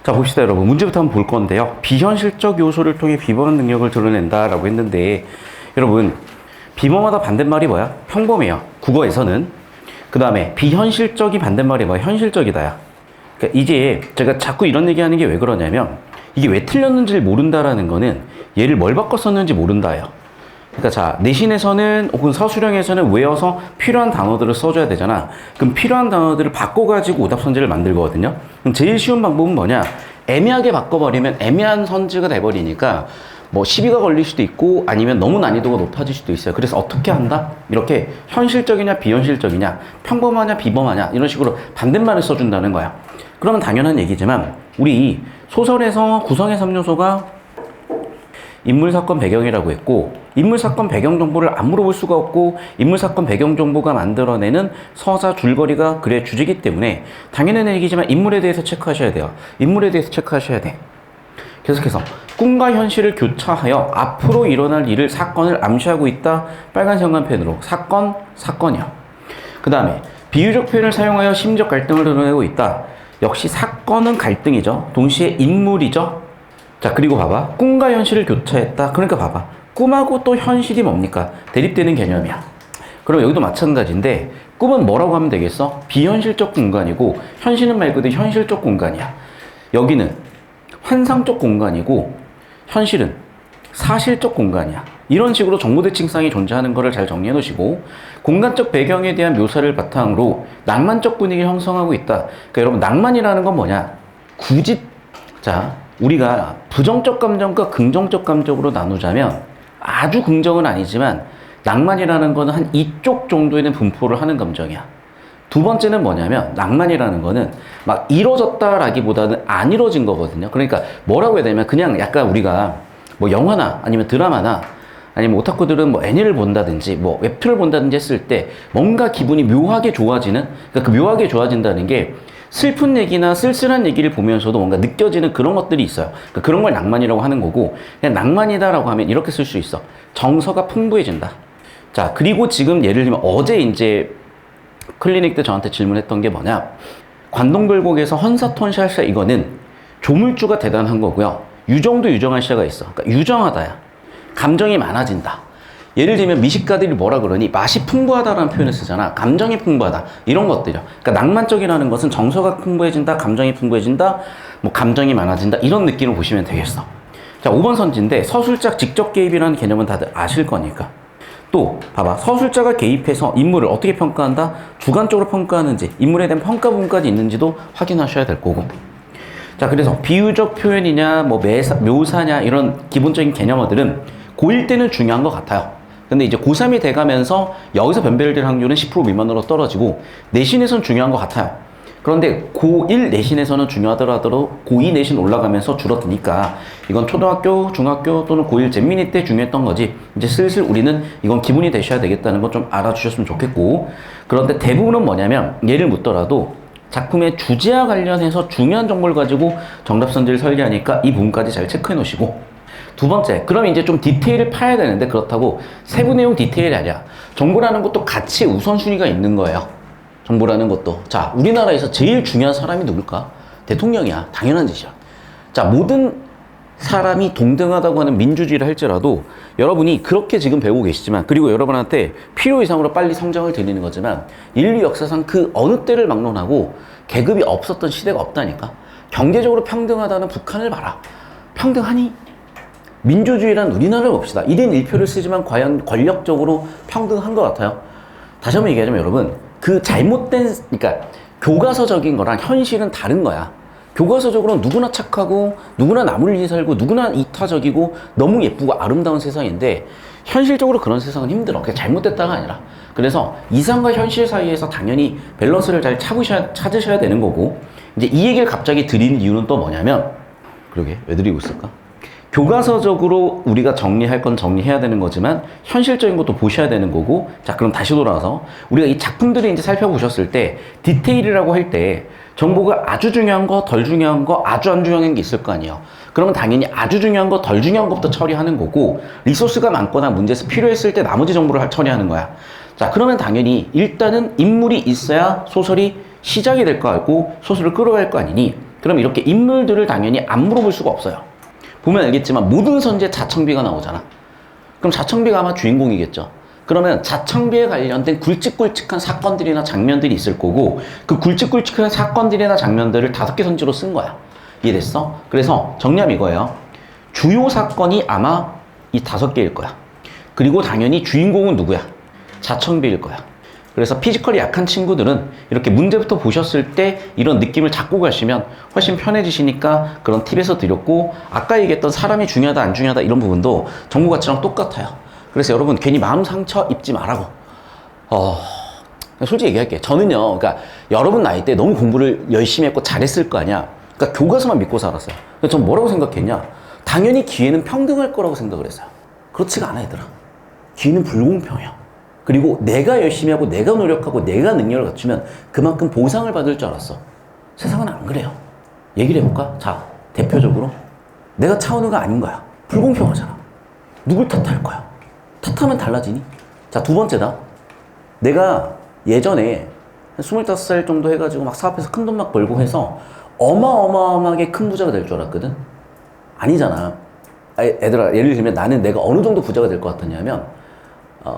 자, 봅시다, 여러분. 문제부터 한번 볼 건데요. 비현실적 요소를 통해 비범한 능력을 드러낸다라고 했는데, 여러분, 비범하다 반대말이 뭐야? 평범해요. 국어에서는. 그 다음에 비현실적이 반대말이 뭐야? 현실적이다야. 그러니까 이제 제가 자꾸 이런 얘기하는 게 왜 그러냐면, 이게 왜 틀렸는지를 모른다라는 거는 얘를 뭘 바꿔 썼는지 모른다예요. 그러니까 자, 내신에서는 혹은 서술형에서는 외워서 필요한 단어들을 써줘야 되잖아. 그럼 필요한 단어들을 바꿔가지고 오답 선지를 만들거든요. 그럼 제일 쉬운 방법은 뭐냐? 애매하게 바꿔버리면 애매한 선지가 돼버리니까 뭐 시비가 걸릴 수도 있고 아니면 너무 난이도가 높아질 수도 있어요. 그래서 어떻게 한다? 이렇게 현실적이냐 비현실적이냐, 평범하냐 비범하냐 이런 식으로 반대말을 써준다는 거야. 그러면 당연한 얘기지만 우리 소설에서 구성의 3요소가 인물, 사건, 배경이라고 했고, 인물, 사건, 배경 정보를 안 물어볼 수가 없고, 인물, 사건, 배경 정보가 만들어내는 서사, 줄거리가 글의 주제이기 때문에 당연한 얘기지만 인물에 대해서 체크하셔야 돼요. 인물에 대해서 체크하셔야 돼. 계속해서 꿈과 현실을 교차하여 앞으로 일어날 일을, 사건을 암시하고 있다. 빨간 형광펜으로 사건이야. 그 다음에 비유적 표현을 사용하여 심리적 갈등을 드러내고 있다. 역시 사건은 갈등이죠. 동시에 인물이죠. 자, 그리고 봐봐. 꿈과 현실을 교차했다. 그러니까 봐봐. 꿈하고 또 현실이 뭡니까? 대립되는 개념이야. 그럼 여기도 마찬가지인데 꿈은 뭐라고 하면 되겠어? 비현실적 공간이고 현실은 말 그대로 현실적 공간이야. 여기는 환상적 공간이고 현실은 사실적 공간이야. 이런 식으로 정보대칭상이 존재하는 것을 잘 정리해 놓으시고, 공간적 배경에 대한 묘사를 바탕으로 낭만적 분위기를 형성하고 있다. 그러니까 여러분, 낭만이라는 건 뭐냐? 굳이 자, 우리가 부정적 감정과 긍정적 감정으로 나누자면 아주 긍정은 아니지만 낭만이라는 거는 한 이쪽 정도에는 분포를 하는 감정이야. 두 번째는 뭐냐면 낭만이라는 거는 막 이루어졌다라기보다는 안 이루어진 거거든요. 그러니까 뭐라고 해야 되냐면 그냥 약간 우리가 뭐 영화나 아니면 드라마나 아니면 오타쿠들은 뭐 애니를 본다든지 뭐 웹툰을 본다든지 했을 때 뭔가 기분이 묘하게 좋아지는, 그러니까 그 묘하게 좋아진다는 게 슬픈 얘기나 쓸쓸한 얘기를 보면서도 뭔가 느껴지는 그런 것들이 있어요. 그러니까 그런 걸 낭만이라고 하는 거고, 그냥 낭만이다라고 하면 이렇게 쓸 수 있어. 정서가 풍부해진다. 자, 그리고 지금 예를 들면 어제 이제 클리닉 때 저한테 질문했던 게 뭐냐? 관동별곡에서 헌사톤샬샤 이거는 조물주가 대단한 거고요. 유정도 유정할 시가 있어. 그러니까 유정하다야. 감정이 많아진다. 예를 들면 미식가들이 뭐라 그러니 맛이 풍부하다라는 표현을 쓰잖아. 감정이 풍부하다. 이런 것들이요. 그러니까 낭만적이라는 것은 정서가 풍부해진다, 감정이 풍부해진다, 뭐 감정이 많아진다 이런 느낌을 보시면 되겠어. 자, 5번 선지인데 서술자 직접 개입이라는 개념은 다들 아실 거니까. 또 봐봐. 서술자가 개입해서 인물을 어떻게 평가한다? 주관적으로 평가하는지, 인물에 대한 평가분까지 있는지도 확인하셔야 될 거고. 자, 그래서 비유적 표현이냐 뭐 묘사냐 이런 기본적인 개념어들은 고1 때는 중요한 것 같아요. 근데 이제 고3이 돼가면서 여기서 변별될 확률은 10% 미만으로 떨어지고 내신에선 중요한 것 같아요. 그런데 고1 내신에서는 중요하더라도 고2 내신 올라가면서 줄어드니까 이건 초등학교, 중학교 또는 고1 잼민이 때 중요했던 거지. 이제 슬슬 우리는 이건 기본이 되셔야 되겠다는 거 좀 알아주셨으면 좋겠고, 그런데 대부분은 뭐냐면 예를 묻더라도 작품의 주제와 관련해서 중요한 정보를 가지고 정답 선지를 설계하니까 이 부분까지 잘 체크해 놓으시고, 두 번째, 그럼 이제 좀 디테일을 파야 되는데 그렇다고 세부 내용 디테일이 아니야. 정보라는 것도 가치 우선순위가 있는 거예요. 정보라는 것도. 자, 우리나라에서 제일 중요한 사람이 누굴까? 대통령이야. 당연한 짓이야. 자, 모든 사람이 동등하다고 하는 민주주의를 할지라도 여러분이 그렇게 지금 배우고 계시지만, 그리고 여러분한테 필요 이상으로 빨리 성장을 드리는 거지만 인류 역사상 그 어느 때를 막론하고 계급이 없었던 시대가 없다니까. 경제적으로 평등하다는 북한을 봐라. 평등하니? 민주주의란 우리나라를 봅시다. 1인 1표를 쓰지만 과연 권력적으로 평등한 것 같아요? 다시 한번 얘기하자면 여러분, 그 잘못된, 그러니까 교과서적인 거랑 현실은 다른 거야. 교과서적으로는 누구나 착하고 누구나 남을 위해 살고 누구나 이타적이고 너무 예쁘고 아름다운 세상인데 현실적으로 그런 세상은 힘들어. 그게 잘못됐다가 아니라. 그래서 이상과 현실 사이에서 당연히 밸런스를 잘 찾으셔야 되는 거고, 이제 이 얘기를 갑자기 드린 이유는 또 뭐냐면, 그러게 왜 드리고 있을까? 교과서적으로 우리가 정리할 건 정리해야 되는 거지만 현실적인 것도 보셔야 되는 거고. 자, 그럼 다시 돌아와서 우리가 이 작품들을 이제 살펴보셨을 때 디테일이라고 할 때 정보가 아주 중요한 거, 덜 중요한 거, 아주 안 중요한 게 있을 거 아니에요. 그러면 당연히 아주 중요한 거, 덜 중요한 것부터 처리하는 거고, 리소스가 많거나 문제에서 필요했을 때 나머지 정보를 처리하는 거야. 자, 그러면 당연히 일단은 인물이 있어야 소설이 시작이 될 거 같고 소설을 끌어갈 거 아니니, 그럼 이렇게 인물들을 당연히 안 물어볼 수가 없어요. 보면 알겠지만 모든 선지에 자청비가 나오잖아. 그럼 자청비가 아마 주인공이겠죠. 그러면 자청비에 관련된 굵직굵직한 사건들이나 장면들이 있을 거고 그 굵직굵직한 사건들이나 장면들을 5개 선지로 쓴 거야. 이해됐어? 그래서 정리하면 이거예요. 주요 사건이 아마 이 5개일 거야. 그리고 당연히 주인공은 누구야? 자청비일 거야. 그래서 피지컬이 약한 친구들은 이렇게 문제부터 보셨을 때 이런 느낌을 잡고 가시면 훨씬 편해지시니까 그런 팁에서 드렸고, 아까 얘기했던 사람이 중요하다 안 중요하다 이런 부분도 정보가치랑 똑같아요. 그래서 여러분 괜히 마음 상처 입지 말라고. 솔직히 얘기할게. 저는요, 그러니까 여러분 나이 때 너무 공부를 열심히 했고 잘했을 거 아니야. 그러니까 교과서만 믿고 살았어요. 그래서 전 뭐라고 생각했냐? 당연히 기회는 평등할 거라고 생각을 했어요. 그렇지가 않아, 얘들아. 기회는 불공평해요. 그리고 내가 열심히 하고 내가 노력하고 내가 능력을 갖추면 그만큼 보상을 받을 줄 알았어. 세상은 안 그래요. 얘기를 해볼까? 자, 대표적으로 내가 차은우가 아닌 거야. 불공평하잖아. 누굴 탓할 거야? 탓하면 달라지니? 자, 2번째다. 내가 예전에 한 25살 정도 해가지고 막 사업해서 큰 돈 막 벌고 해서 어마어마하게 큰 부자가 될 줄 알았거든? 아니잖아. 애들아, 예를 들면 나는 내가 어느 정도 부자가 될 것 같았냐면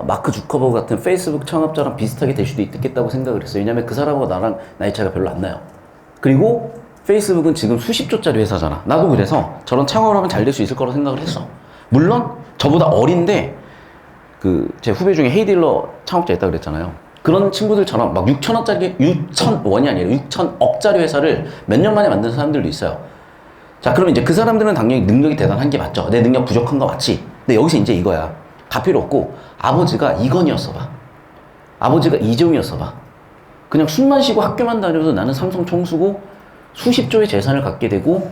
마크 주커버그 같은 페이스북 창업자랑 비슷하게 될 수도 있겠다고 생각을 했어요. 왜냐면 그 사람하고 나랑 나이 차이가 별로 안 나요. 그리고 페이스북은 지금 수십 조짜리 회사잖아. 나도 그래서 저런 창업을 하면 잘 될 수 있을 거라고 생각을 했어. 물론 저보다 어린데 제 후배 중에 헤이딜러 창업자 있다고 그랬잖아요. 그런 친구들처럼 막 6천원짜리 6천원이 아니라 6천억짜리 회사를 몇 년 만에 만든 사람들도 있어요. 자, 그러면 이제 그 사람들은 당연히 능력이 대단한 게 맞죠. 내 능력 부족한 거 맞지. 근데 여기서 이제 이거야. 다 필요 없고 아버지가 이건희였어 봐. 아버지가 이재용이었어 봐. 그냥 술만 쉬고 학교만 다녀도 나는 삼성 총수고 수십 조의 재산을 갖게 되고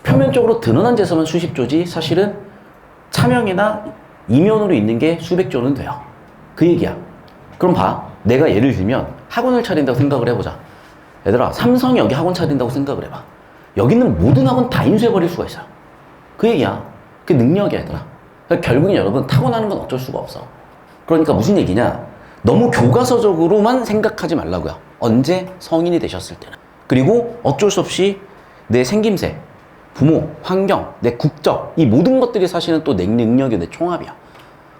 표면적으로 드러난 재산은 수십 조지 사실은 차명이나 이면으로 있는 게 수백 조는 돼요. 그 얘기야. 그럼 봐. 내가 예를 들면 학원을 차린다고 생각을 해보자. 얘들아, 삼성이 여기 학원 차린다고 생각을 해봐. 여기 있는 모든 학원 다 인수해버릴 수가 있어요. 그 얘기야. 그게 능력이야, 얘들아. 결국엔 여러분 타고나는 건 어쩔 수가 없어. 그러니까 무슨 얘기냐? 너무 교과서적으로만 생각하지 말라고요. 언제? 성인이 되셨을 때는. 그리고 어쩔 수 없이 내 생김새, 부모, 환경, 내 국적 이 모든 것들이 사실은 또 내 능력이 내 총합이야.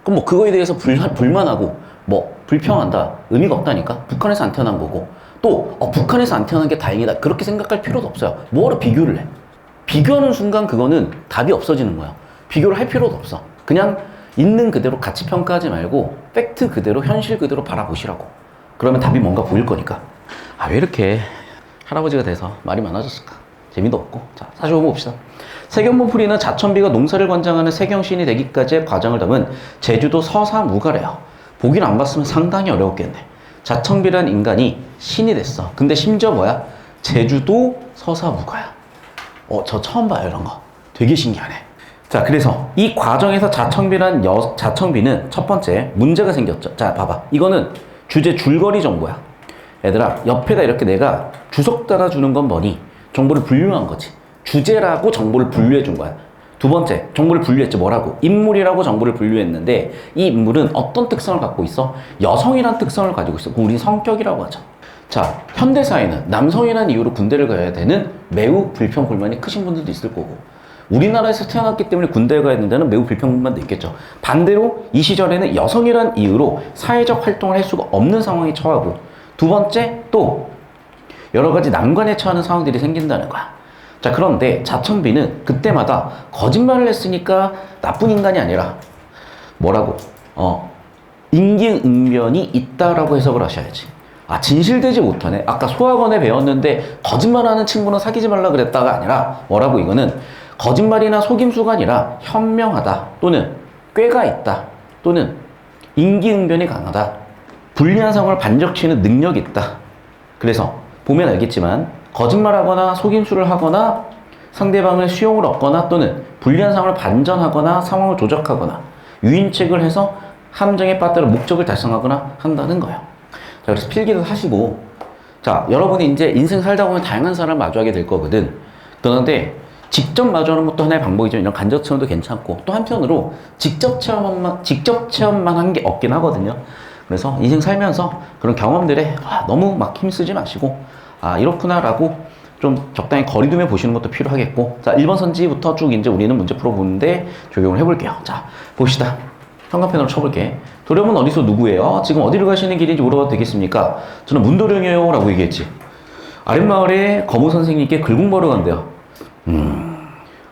그럼 뭐 그거에 대해서 불만하고 뭐 불평한다 의미가 없다니까. 북한에서 안 태어난 거고 또 북한에서 안 태어난 게 다행이다 그렇게 생각할 필요도 없어요. 뭐하러 비교를 해? 비교하는 순간 그거는 답이 없어지는 거야. 비교를 할 필요도 없어. 그냥 있는 그대로 가치 평가하지 말고 팩트 그대로 현실 그대로 바라보시라고. 그러면 답이 뭔가 보일 거니까. 왜 이렇게 할아버지가 돼서 말이 많아졌을까? 재미도 없고. 자, 45번 봅시다. 세경본풀이는 자천비가 농사를 관장하는 세경신이 되기까지의 과정을 담은 제주도 서사무가래요. 보긴 안 봤으면 상당히 어려웠겠네. 자청비란 인간이 신이 됐어. 근데 심지어 뭐야? 제주도 서사무가야. 저 처음 봐요, 이런 거. 되게 신기하네. 자, 그래서 이 과정에서 자청비는 첫 번째 문제가 생겼죠. 자, 봐봐. 이거는 주제 줄거리 정보야. 얘들아, 옆에다 이렇게 내가 주석 달아주는 건 뭐니? 정보를 분류한 거지. 주제라고 정보를 분류해 준 거야. 2번째, 정보를 분류했죠. 뭐라고? 인물이라고 정보를 분류했는데 이 인물은 어떤 특성을 갖고 있어? 여성이란 특성을 가지고 있어. 우리 성격이라고 하죠. 자, 현대사회는 남성이라는 이유로 군대를 가야 되는 매우 불평불만이 크신 분들도 있을 거고 우리나라에서 태어났기 때문에 군대에 가야 된다는 매우 불평불만도 있겠죠. 반대로 이 시절에는 여성이란 이유로 사회적 활동을 할 수가 없는 상황에 처하고 2번째 또 여러 가지 난관에 처하는 상황들이 생긴다는 거야. 자, 그런데 자청비는 그때마다 거짓말을 했으니까 나쁜 인간이 아니라 뭐라고? 임기응변이 있다라고 해석을 하셔야지. 진실되지 못하네. 아까 소학원에 배웠는데 거짓말하는 친구는 사귀지 말라 그랬다가 아니라 뭐라고? 이거는 거짓말이나 속임수가 아니라 현명하다 또는 꾀가 있다 또는 임기응변이 강하다. 불리한 상황을 반적치는 능력이 있다. 그래서 보면 알겠지만 거짓말하거나 속임수를 하거나 상대방의 수용을 얻거나 또는 불리한 상황을 반전하거나 상황을 조작하거나 유인책을 해서 함정에 빠뜨려 목적을 달성하거나 한다는 거예요. 자, 그래서 필기도 하시고 자, 여러분이 이제 인생 살다 보면 다양한 사람을 마주하게 될 거거든. 그런데 직접 마주하는 것도 하나의 방법이죠. 이런 간접 체험도 괜찮고 또 한편으로 직접 체험만 한 게 없긴 하거든요. 그래서 인생 살면서 그런 경험들에 너무 막 힘쓰지 마시고 이렇구나라고 좀 적당히 거리 두며 보시는 것도 필요하겠고. 자, 1번 선지부터 쭉 이제 우리는 문제 풀어보는데 적용을 해볼게요. 자, 봅시다. 현관펜으로 쳐볼게. 도령은 어디서 누구예요? 지금 어디로 가시는 길인지 물어봐도 되겠습니까? 저는 문도령이에요 라고 얘기했지. 아랫마을에 거무 선생님께 글공 보러 간대요.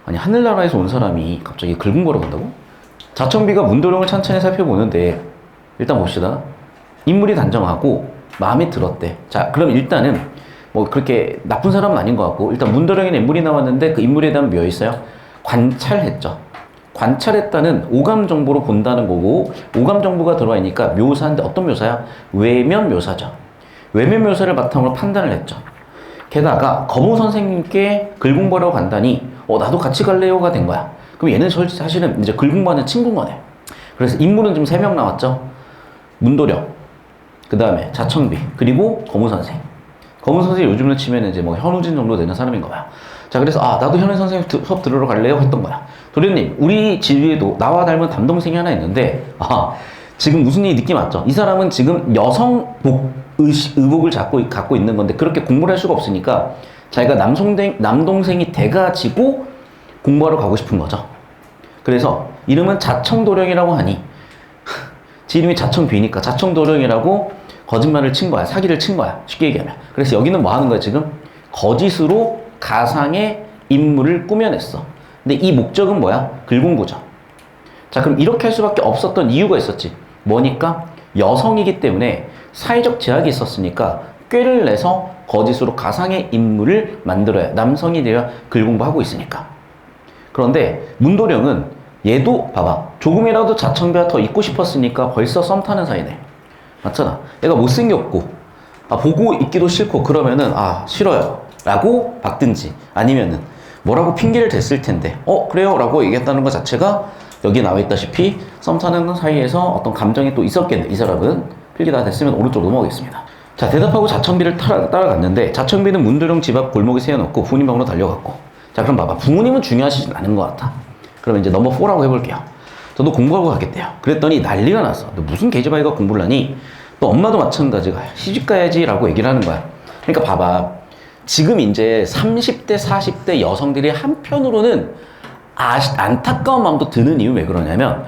아니 하늘나라에서 온 사람이 갑자기 글공 보러 간다고? 자청비가 문도령을 천천히 살펴보는데 일단 봅시다. 인물이 단정하고 마음에 들었대. 자, 그럼 일단은 뭐 그렇게 나쁜 사람은 아닌 것 같고, 일단 문도령에는 인물이 나왔는데 그 인물에 대한 뭐 있어요? 관찰했죠. 관찰했다는 오감 정보로 본다는 거고, 오감 정보가 들어와 있으니까 묘사인데 어떤 묘사야? 외면 묘사죠. 외면 묘사를 바탕으로 판단을 했죠. 게다가 거무 선생님께 글 공부하러 간다니 나도 같이 갈래요가 된 거야. 그럼 얘는 사실은 이제 글 공부하는 친구인 거네. 그래서 인물은 지금 3명 나왔죠. 문도령, 그 다음에 자청비, 그리고 거무 선생. 거무 선생이 요즘으로 치면 이제 뭐 현우진 정도 되는 사람인 거야. 자, 그래서 나도 현우 선생님 수업 들으러 갈래요? 했던 거야. 도련님, 우리 집 위에도 나와 닮은 담동생이 하나 있는데 지금 무슨 일이 느낌 왔죠? 이 사람은 지금 여성복 의복을 갖고 있는 건데 그렇게 공부를 할 수가 없으니까 자기가 남동생이 돼가지고 공부하러 가고 싶은 거죠. 그래서 이름은 자청도령이라고 하니 지 이름이 자청비니까 자청도령이라고 거짓말을 친 거야. 사기를 친 거야. 쉽게 얘기하면. 그래서 여기는 뭐 하는 거야 지금? 거짓으로 가상의 인물을 꾸며냈어. 근데 이 목적은 뭐야? 글공부죠. 자, 그럼 이렇게 할 수밖에 없었던 이유가 있었지. 뭐니까? 여성이기 때문에 사회적 제약이 있었으니까 꾀를 내서 거짓으로 가상의 인물을 만들어야, 남성이 되어 글공부하고 있으니까. 그런데 문도령은 얘도 봐봐. 조금이라도 자청비가 더 있고 싶었으니까 벌써 썸 타는 사이네. 맞잖아. 얘가 못생겼고 보고 있기도 싫고 그러면은 싫어요 라고 박든지, 아니면은 뭐라고 핑계를 댔을 텐데 그래요 라고 얘기했다는 것 자체가 여기 나와 있다시피 썸 타는 사이에서 어떤 감정이 또 있었겠네. 이 사람은 필기 다 됐으면 오른쪽으로 넘어가겠습니다. 자, 대답하고 자청비를 따라갔는데 자청비는 문도령 집 앞 골목에 세워놓고 부모님 방으로 달려갔고. 자, 그럼 봐봐. 부모님은 중요하시진 않은 것 같아. 그러면 이제 넘버 4라고 해볼게요. 저도 공부하고 가겠대요. 그랬더니 난리가 났어. 너 무슨 계집아이가 공부를 하니? 또 엄마도 마찬가지가 시집 가야지 라고 얘기를 하는 거야. 그러니까 봐봐. 지금 이제 30대, 40대 여성들이 한편으로는 안타까운 마음도 드는 이유 왜 그러냐면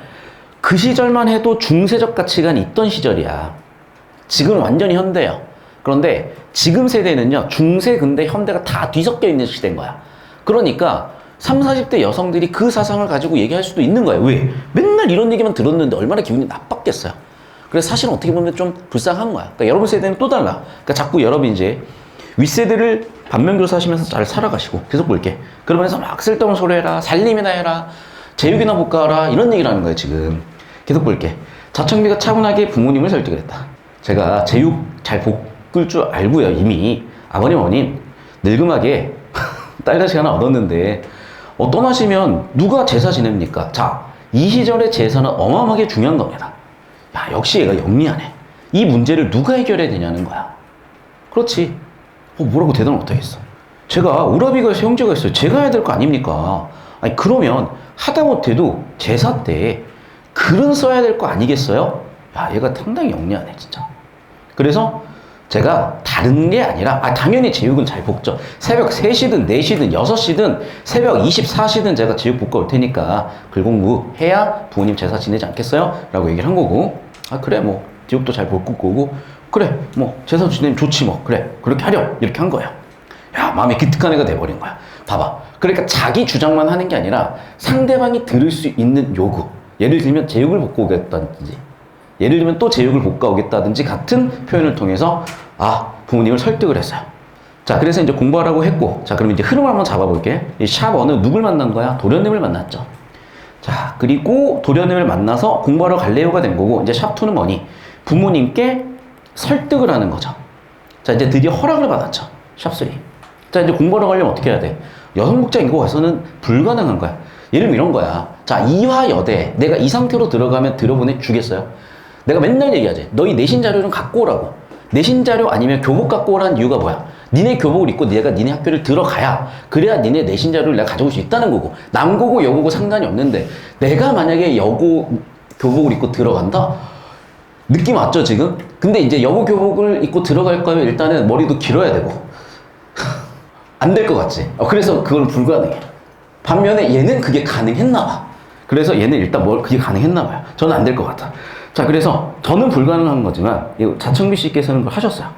그 시절만 해도 중세적 가치관이 있던 시절이야. 지금은 완전히 현대예요. 그런데 지금 세대는요, 중세, 근대, 현대가 다 뒤섞여 있는 시대인 거야. 그러니까 30, 40대 여성들이 그 사상을 가지고 얘기할 수도 있는 거예요. 왜? 맨날 이런 얘기만 들었는데 얼마나 기분이 나빴겠어요. 그래서 사실은 어떻게 보면 좀 불쌍한 거야. 그러니까 여러분 세대는 또 달라. 그러니까 자꾸 여러분 이제 윗세대를 반면교사하시면서 잘 살아가시고. 계속 볼게. 그러면서 막 쓸데없는 소리 해라, 살림이나 해라, 제육이나 볶아라, 이런 얘기를 하는 거예요 지금. 계속 볼게. 자청비가 차분하게 부모님을 설득을 했다. 제가 제육 잘 볶을 줄 알고요. 이미 아버님 어머님 늙음하게 딸같이 하나 얻었는데 떠나시면 누가 제사 지냅니까? 자, 이 시절의 제사는 어마어마하게 중요한 겁니다. 야, 역시 얘가 영리하네. 이 문제를 누가 해결해야 되냐는 거야. 그렇지. 뭐라고 대답을 못하겠어. 제가 오라비가 있어요, 형제가 있어요. 제가 해야 될 거 아닙니까? 아니, 그러면 하다못해도 제사 때 글은 써야 될 거 아니겠어요? 야, 얘가 상당히 영리하네 진짜. 그래서 제가 다른 게 아니라 당연히 제육은 잘 볶죠. 새벽 3시든 4시든 6시든 새벽 24시든 제가 제육 볶아 올 테니까 글공부 해야 부모님 제사 지내지 않겠어요? 라고 얘기를 한 거고, 그래 뭐 제육도 잘 볶을 거고, 그래 뭐 제사 지내면 좋지 뭐, 그래 그렇게 하렴, 이렇게 한 거야. 야, 마음에 기특한 애가 돼버린 거야. 봐봐. 그러니까 자기 주장만 하는 게 아니라 상대방이 들을 수 있는 요구, 예를 들면 제육을 볶아 오겠다든지, 예를 들면 또 제육을 볶아 오겠다든지 같은 표현을 통해서 부모님을 설득을 했어요. 자, 그래서 이제 공부하라고 했고, 자, 그럼 이제 흐름을 한번 잡아볼게. 이 샵 1은 누굴 만난 거야? 도련님을 만났죠. 자, 그리고 도련님을 만나서 공부하러 갈래요가 된 거고, 이제 샵 2는 뭐니? 부모님께 설득을 하는 거죠. 자, 이제 드디어 허락을 받았죠. 샵 3. 자, 이제 공부하러 가려면 어떻게 해야 돼? 여성복장 입고 가서는 불가능한 거야. 예를 들면 이런 거야. 자, 이화여대. 내가 이 상태로 들어가면 들어보내주겠어요? 내가 맨날 얘기하지. 너희 내신 자료 좀 갖고 오라고. 내신 자료 아니면 교복 갖고 오라는 이유가 뭐야? 니네 교복을 입고 내가 니네 학교를 들어가야, 그래야 니네 내신 자료를 내가 가져올 수 있다는 거고. 남고고 여고고 상관이 없는데 내가 만약에 여고 교복을 입고 들어간다? 느낌 왔죠 지금? 근데 이제 여고 교복을 입고 들어갈 거면 일단은 머리도 길어야 되고 안 될 것 같지? 그래서 그건 불가능해. 반면에 얘는 그게 가능했나 봐. 그래서 얘는 일단 그게 가능했나 봐요. 저는 안 될 것 같아. 자, 그래서 저는 불가능한 거지만 자청비 씨께서는 그걸 하셨어요.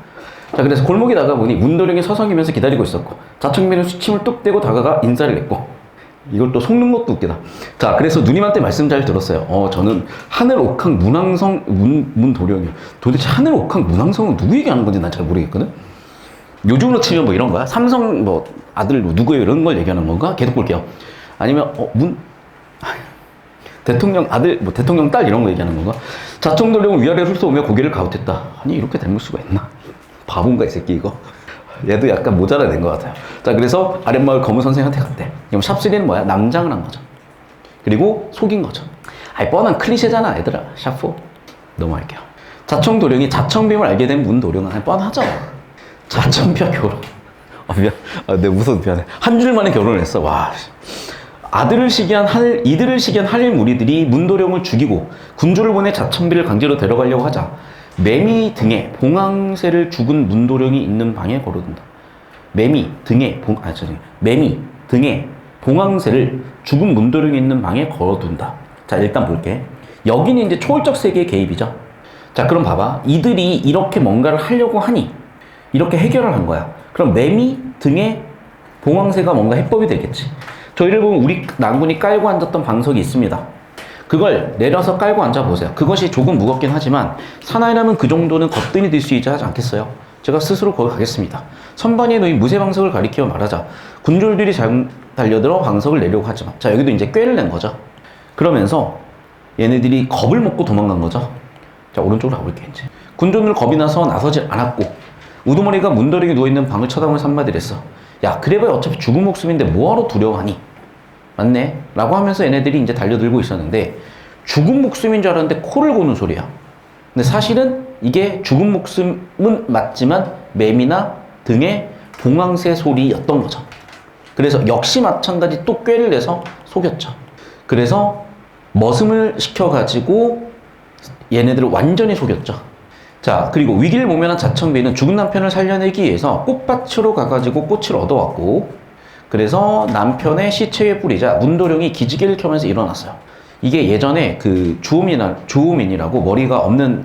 자, 그래서 골목에 나가보니 문도령이 서성이면서 기다리고 있었고, 자청비는 수침을 뚝 떼고 다가가 인사를 했고, 이걸 또 속는 것도 웃기다. 자, 그래서 누님한테 말씀 잘 들었어요. 저는 하늘 옥황 문왕성 문도령이요. 도대체 하늘 옥황 문왕성은 누구 얘기하는 건지 난 잘 모르겠거든. 요즘으로 치면 뭐 이런 거야? 삼성 뭐 아들 뭐 누구예요? 이런 걸 얘기하는 건가? 계속 볼게요. 아니면 대통령 아들 뭐 대통령 딸 이런 거 얘기하는 건가? 자청도령은 위아래로 훑어오며 고개를 가웃했다. 아니 이렇게 닮을 수가 있나? 바본가 이 새끼 이거. 얘도 약간 모자라낸 것 같아요. 자, 그래서 아랫마을 검은 선생한테 갔대. 그럼 샵3는 뭐야? 남장을 한 거죠. 그리고 속인 거죠. 아이 뻔한 클리셰잖아 얘들아. 샵4 넘어갈게요. 자청도령이 자청빔을 알게 된 문도령은 뻔하죠. 자청비와 결혼. 미안. 내가 무서워 미안해. 한 줄 만에 결혼을 했어. 와. 이들을 시기한 하릴 무리들이 문도령을 죽이고 군주를 보내 자청비를 강제로 데려가려고 하자 매미 등에 봉황새를 죽은 문도령이 있는 방에 걸어둔다. 매미 등에 봉황새를 죽은 문도령이 있는 방에 걸어둔다. 자, 일단 볼게. 여기는 이제 초월적 세계의 개입이죠. 자, 그럼 봐봐. 이들이 이렇게 뭔가를 하려고 하니 이렇게 해결을 한 거야. 그럼 매미 등에 봉황새가 뭔가 해법이 되겠지. 저희를 보면 우리 난군이 깔고 앉았던 방석이 있습니다. 그걸 내려서 깔고 앉아보세요. 그것이 조금 무겁긴 하지만 사나이라면 그 정도는 거뜬히 들 수 있지 하지 않겠어요? 제가 스스로 거기 가겠습니다. 선반에 놓인 무쇠방석을 가리켜 말하자 군졸들이 잘 달려들어 방석을 내려고 하지만, 자, 여기도 이제 꾀를 낸 거죠. 그러면서 얘네들이 겁을 먹고 도망간 거죠. 자, 오른쪽으로 가볼게 이제. 군졸들 겁이 나서 나서질 않았고 우두머리가 문도령이 누워있는 방을 쳐다보면서 한마디를 했어. 야, 그래봐야 어차피 죽은 목숨인데 뭐하러 두려워하니? 맞네? 라고 하면서 얘네들이 이제 달려들고 있었는데 죽은 목숨인 줄 알았는데 코를 고는 소리야. 근데 사실은 이게 죽은 목숨은 맞지만 매미나 등의 봉황새 소리였던 거죠. 그래서 역시 마찬가지 또 꾀를 내서 속였죠. 그래서 머슴을 시켜가지고 얘네들을 완전히 속였죠. 자, 그리고 위기를 모면한 자청비는 죽은 남편을 살려내기 위해서 꽃밭으로 가가지고 꽃을 얻어왔고, 그래서 남편의 시체에 뿌리자 문도령이 기지개를 켜면서 일어났어요. 이게 예전에 그 주호민이라고 머리가 없는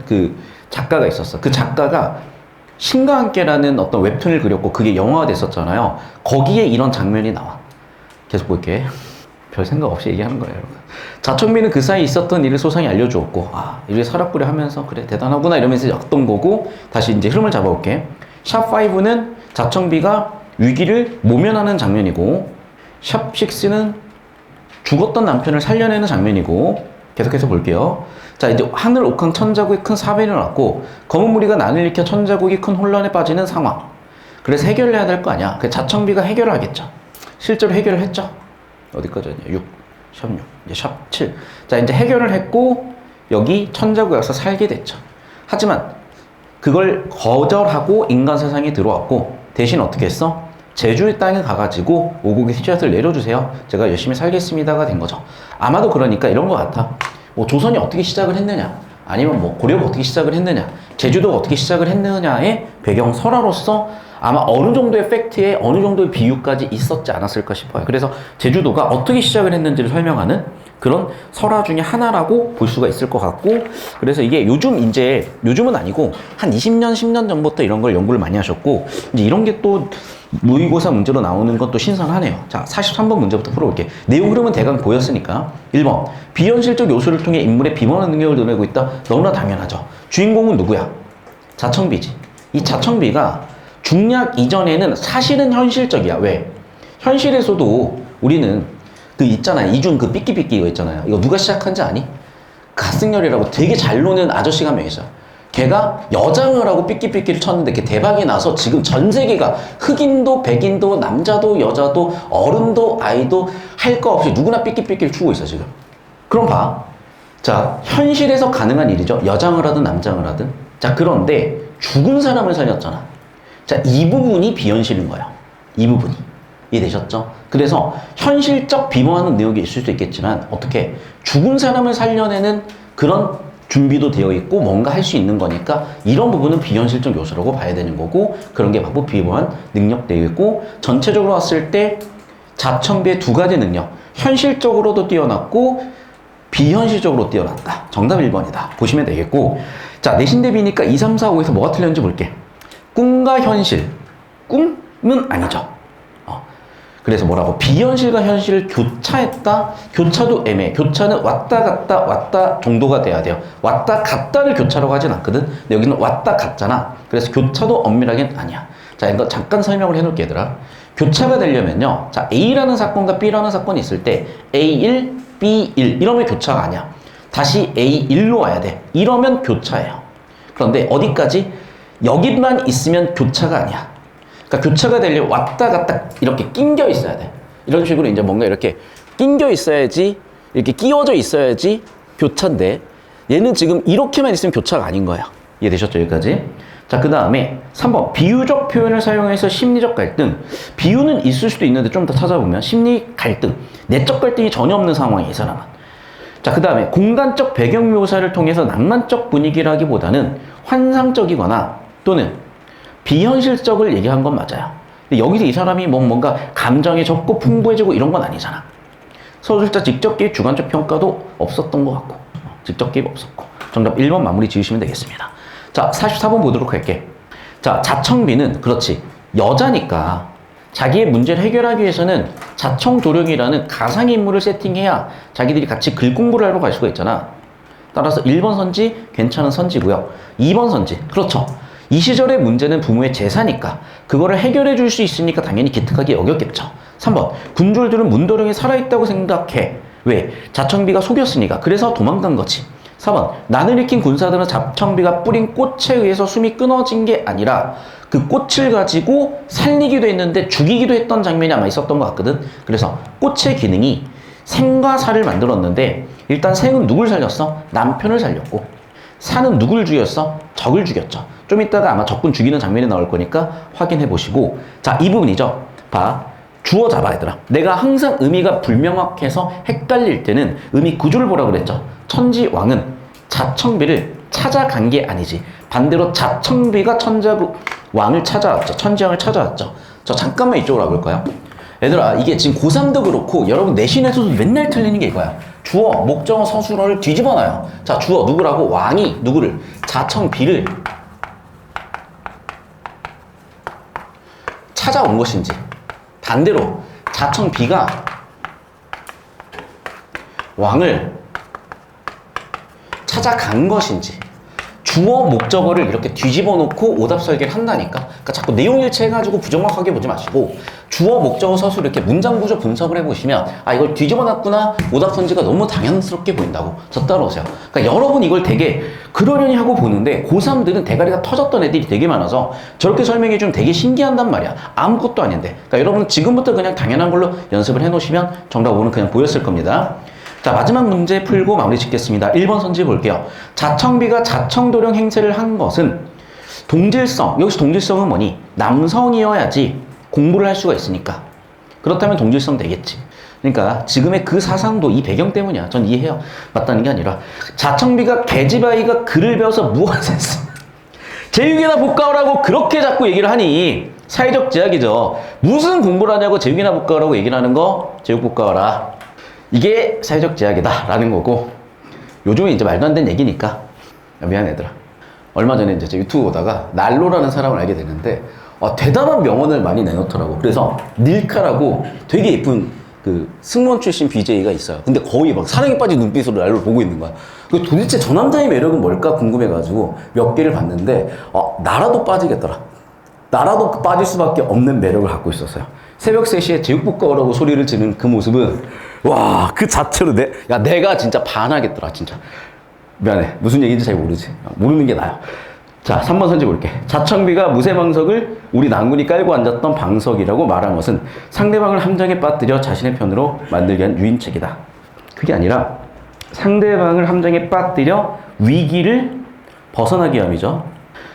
그 작가가 있었어. 그 작가가 신과 함께라는 어떤 웹툰을 그렸고 그게 영화가 됐었잖아요. 거기에 이런 장면이 나와. 계속 볼게. 별 생각 없이 얘기하는 거예요, 여러분. 자청비는 그 사이 있었던 일을 소상히 알려주었고, 이렇게 서랍구려 하면서 그래 대단하구나 이러면서 였던 거고, 다시 이제 흐름을 잡아볼게. 샵5는 자청비가 위기를 모면하는 장면이고, 샵6는 죽었던 남편을 살려내는 장면이고, 계속해서 볼게요. 자, 이제 하늘 옥황 천자국이 큰 사변이 났고 검은 무리가 난을 일으켜 천자국이 큰 혼란에 빠지는 상황. 그래서 해결을 해야 될 거 아니야. 그 자청비가 해결을 하겠죠. 실제로 해결을 했죠. 어디까지 했냐? 6, 샵 6, 이제 샵 7. 자, 이제 해결을 했고 여기 천자국에 와서 살게 됐죠. 하지만 그걸 거절하고 인간 세상에 들어왔고 대신 어떻게 했어? 제주의 땅에 가가지고 오곡의 씨앗을 내려주세요. 제가 열심히 살겠습니다가 된 거죠. 아마도 그러니까 이런 것 같아. 뭐 조선이 어떻게 시작을 했느냐, 아니면 뭐 고려가 어떻게 시작을 했느냐, 제주도가 어떻게 시작을 했느냐의 배경 설화로서 아마 어느 정도의 팩트에 어느 정도의 비유까지 있었지 않았을까 싶어요. 그래서 제주도가 어떻게 시작을 했는지를 설명하는 그런 설화 중에 하나라고 볼 수가 있을 것 같고, 그래서 이게 요즘은 아니고 한 20년, 10년 전부터 이런 걸 연구를 많이 하셨고, 이제 이런 게 또 모의고사 문제로 나오는 건 또 신선하네요. 자, 43번 문제부터 풀어볼게. 내용 흐름은 대강 보였으니까. 1번. 비현실적 요소를 통해 인물의 비범한 능력을 드러내고 있다. 너무나 당연하죠. 주인공은 누구야? 자청비지. 이 자청비가 중략 이전에는 사실은 현실적이야. 왜? 현실에서도 우리는 그 있잖아. 이중 그 삐끼삐끼 이거 있잖아요. 이거 누가 시작한지 아니? 가승열이라고 되게 잘 노는 아저씨가 한 명 있어요. 걔가 여장을 하고 삐끼삐끼를 쳤는데 걔 대박이 나서 지금 전 세계가 흑인도 백인도 남자도 여자도 어른도 아이도 할 거 없이 누구나 삐끼삐끼를 추고 있어 지금. 그럼 봐. 자, 현실에서 가능한 일이죠. 여장을 하든 남장을 하든. 자, 그런데 죽은 사람을 살렸잖아. 자, 이 부분이 비현실인 거야. 이 부분이. 이해되셨죠? 그래서 현실적 비범하는 내용이 있을 수 있겠지만 어떻게 죽은 사람을 살려내는 그런 준비도 되어 있고 뭔가 할 수 있는 거니까 이런 부분은 비현실적 요소라고 봐야 되는 거고 그런 게 바로 비범한 능력대이고 전체적으로 봤을 때 자청비의 두 가지 능력 현실적으로도 뛰어났고 비현실적으로 뛰어났다. 정답 1번이다. 보시면 되겠고 자 내신 대비니까 2, 3, 4, 5에서 뭐가 틀렸는지 볼게. 꿈과 현실. 꿈은 아니죠. 그래서 뭐라고? 비현실과 현실을 교차했다? 교차도 애매해. 교차는 왔다 갔다 왔다 정도가 돼야 돼요. 왔다 갔다를 교차라고 하진 않거든. 근데 여기는 왔다 갔잖아. 그래서 교차도 엄밀하게는 아니야. 자, 이거 잠깐 설명을 해놓을게 얘들아. 교차가 되려면요. 자, A라는 사건과 B라는 사건이 있을 때 A1, B1 이러면 교차가 아니야. 다시 A1로 와야 돼. 이러면 교차예요. 그런데 어디까지? 여기만 있으면 교차가 아니야. 그러니까 교차가 되려면 왔다 갔다 이렇게 낑겨 있어야 돼. 이런 식으로 이제 뭔가 이렇게 낑겨 있어야지, 이렇게 끼워져 있어야지 교차인데 얘는 지금 이렇게만 있으면 교차가 아닌 거야. 이해되셨죠? 여기까지? 자, 그 다음에 3번 비유적 표현을 사용해서 심리적 갈등. 비유는 있을 수도 있는데 좀 더 찾아보면 심리 갈등, 내적 갈등이 전혀 없는 상황이에요, 이 사람은. 자, 그 다음에 공간적 배경 묘사를 통해서 낭만적 분위기라기보다는 환상적이거나 또는 비현실적을 얘기한 건 맞아요. 근데 여기서 이 사람이 뭔가 감정이 적고 풍부해지고 이런 건 아니잖아. 서술자 직접 개입 주관적 평가도 없었던 것 같고 직접 개입 없었고 정답 1번 마무리 지으시면 되겠습니다. 자 44번 보도록 할게. 자 자청비는 그렇지 여자니까 자기의 문제를 해결하기 위해서는 자청도령이라는 가상인물을 세팅해야 자기들이 같이 글 공부를 하러 갈 수가 있잖아. 따라서 1번 선지 괜찮은 선지고요. 2번 선지 그렇죠. 이 시절의 문제는 부모의 제사니까 그거를 해결해 줄 수 있으니까 당연히 기특하게 여겼겠죠. 3번 군졸들은 문도령이 살아있다고 생각해. 왜? 자청비가 속였으니까. 그래서 도망간 거지. 4번 난을 익힌 군사들은 자청비가 뿌린 꽃에 의해서 숨이 끊어진 게 아니라 그 꽃을 가지고 살리기도 했는데 죽이기도 했던 장면이 아마 있었던 것 같거든. 그래서 꽃의 기능이 생과 사를 만들었는데 일단 생은 누굴 살렸어? 남편을 살렸고 사는 누굴 죽였어? 적을 죽였죠. 좀 이따가 아마 적군 죽이는 장면이 나올 거니까 확인해 보시고 자, 이 부분이죠. 봐. 주어 잡아 얘들아. 내가 항상 의미가 불명확해서 헷갈릴 때는 의미 구조를 보라고 그랬죠. 천지왕은 자청비를 찾아간 게 아니지. 반대로 자청비가 천자왕을 찾아왔죠. 천지왕을 찾아왔죠. 저 잠깐만 이쪽으로 와볼까요? 얘들아 이게 지금 고3도 그렇고 여러분 내신에서도 맨날 틀리는 게 이거야. 주어, 목적어, 서술어를 뒤집어놔요. 자, 주어 누구라고? 왕이 누구를? 자청비를 찾아온 것인지 반대로 자청비가 왕을 찾아간 것인지 주어 목적어를 이렇게 뒤집어 놓고 오답 설계를 한다니까. 그러니까 자꾸 내용 일치 해가지고 부정확하게 보지 마시고 주어 목적어 서술 이렇게 문장 구조 분석을 해보시면 아 이걸 뒤집어 놨구나. 오답 선지가 너무 당연스럽게 보인다고. 저 따라오세요. 그러니까 여러분 이걸 되게 그러려니 하고 보는데 고3들은 대가리가 터졌던 애들이 되게 많아서 저렇게 설명해주면 되게 신기한단 말이야. 아무것도 아닌데. 그러니까 여러분은 지금부터 그냥 당연한 걸로 연습을 해놓으시면 정답 5는 그냥 보였을 겁니다. 자, 마지막 문제 풀고 마무리 짓겠습니다. 1번 선지 볼게요. 자청비가 자청도령 행세를 한 것은 동질성, 여기서 동질성은 뭐니? 남성이어야지 공부를 할 수가 있으니까. 그렇다면 동질성 되겠지. 그러니까 지금의 그 사상도 이 배경 때문이야. 전 이해해요. 맞다는 게 아니라 자청비가 계집아이가 글을 배워서 무엇을 했어? 제육이나 볶아오라고 그렇게 자꾸 얘기를 하니 사회적 제약이죠. 무슨 공부를 하냐고 제육이나 볶아오라고 얘기를 하는 거 제육 볶아오라. 이게 사회적 제약이다 라는 거고 요즘은 이제 말도 안 되는 얘기니까 미안해 얘들아. 얼마 전에 이제 유튜브 보다가 날로라는 사람을 알게 되는데 대단한 명언을 많이 내놓더라고. 그래서 닐카라고 되게 예쁜 그 승무원 출신 BJ가 있어요. 근데 거의 막 사랑에 빠진 눈빛으로 날로를 보고 있는 거야. 그 도대체 저 남자의 매력은 뭘까 궁금해가지고 몇 개를 봤는데 나라도 빠지겠더라. 나라도 빠질 수밖에 없는 매력을 갖고 있었어요. 새벽 3시에 제육볶아오라고 소리를 지르는 그 모습은 와, 그 자체로 내가 진짜 반하겠더라, 진짜. 미안해. 무슨 얘기인지 잘 모르지. 모르는 게 나아요. 자, 3번 선지 볼게. 자청비가 무쇠방석을 우리 난군이 깔고 앉았던 방석이라고 말한 것은 상대방을 함정에 빠뜨려 자신의 편으로 만들게 한 유인책이다. 그게 아니라 상대방을 함정에 빠뜨려 위기를 벗어나게 함이죠.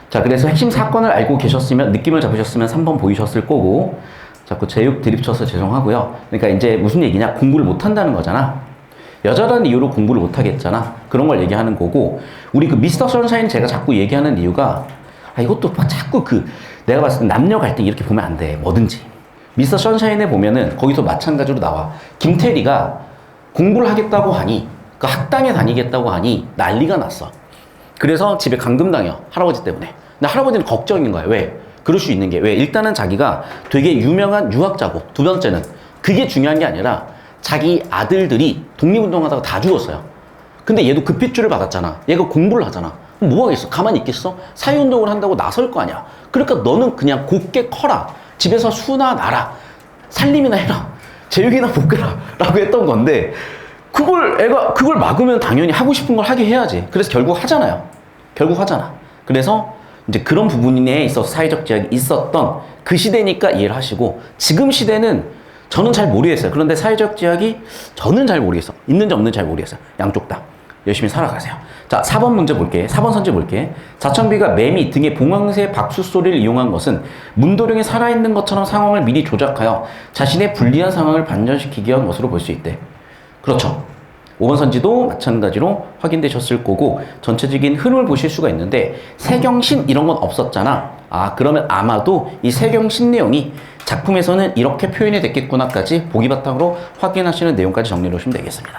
자, 그래서 핵심 사건을 알고 계셨으면, 느낌을 잡으셨으면 3번 보이셨을 거고, 자꾸 제육 드립쳐서 죄송하고요. 그러니까 이제 무슨 얘기냐? 공부를 못 한다는 거잖아. 여자라는 이유로 공부를 못하겠잖아. 그런 걸 얘기하는 거고, 우리 그 미스터 선샤인 제가 자꾸 얘기하는 이유가, 이것도 막 자꾸 내가 봤을 때 남녀 갈등 이렇게 보면 안 돼. 뭐든지. 미스터 선샤인에 보면은 거기서 마찬가지로 나와. 김태리가 공부를 하겠다고 하니, 그 학당에 다니겠다고 하니 난리가 났어. 그래서 집에 감금당해요. 할아버지 때문에. 근데 할아버지는 걱정인 거야. 왜? 그럴 수 있는 게, 왜? 일단은 자기가 되게 유명한 유학자고, 두 번째는 그게 중요한 게 아니라 자기 아들들이 독립운동하다가 다 죽었어요. 근데 얘도 급필주를 받았잖아. 얘가 공부를 하잖아. 그럼 뭐 하겠어? 가만히 있겠어? 사회운동을 한다고 나설 거 아니야. 그러니까 너는 그냥 곱게 커라. 집에서 수나 나라. 살림이나 해라. 제육이나 볶으라. 라고 했던 건데, 그걸 막으면 당연히 하고 싶은 걸 하게 해야지. 그래서 결국 하잖아요. 결국 하잖아. 그래서 이제 그런 부분에 있어서 사회적 제약이 있었던 그 시대니까 이해를 하시고, 지금 시대는 저는 잘 모르겠어요. 그런데 사회적 제약이 저는 잘 모르겠어. 있는지 없는지 잘 모르겠어요. 양쪽 다. 열심히 살아가세요. 자, 4번 문제 볼게. 4번 선지 볼게. 자천비가 매미 등의 봉황새 박수 소리를 이용한 것은 문도령이 살아있는 것처럼 상황을 미리 조작하여 자신의 불리한 상황을 반전시키기 위한 것으로 볼 수 있대. 그렇죠. 5번 선지도 마찬가지로 확인되셨을 거고, 전체적인 흐름을 보실 수가 있는데, 세경신 이런 건 없었잖아. 그러면 아마도 이 세경신 내용이 작품에서는 이렇게 표현이 됐겠구나까지 보기 바탕으로 확인하시는 내용까지 정리해 놓으시면 되겠습니다.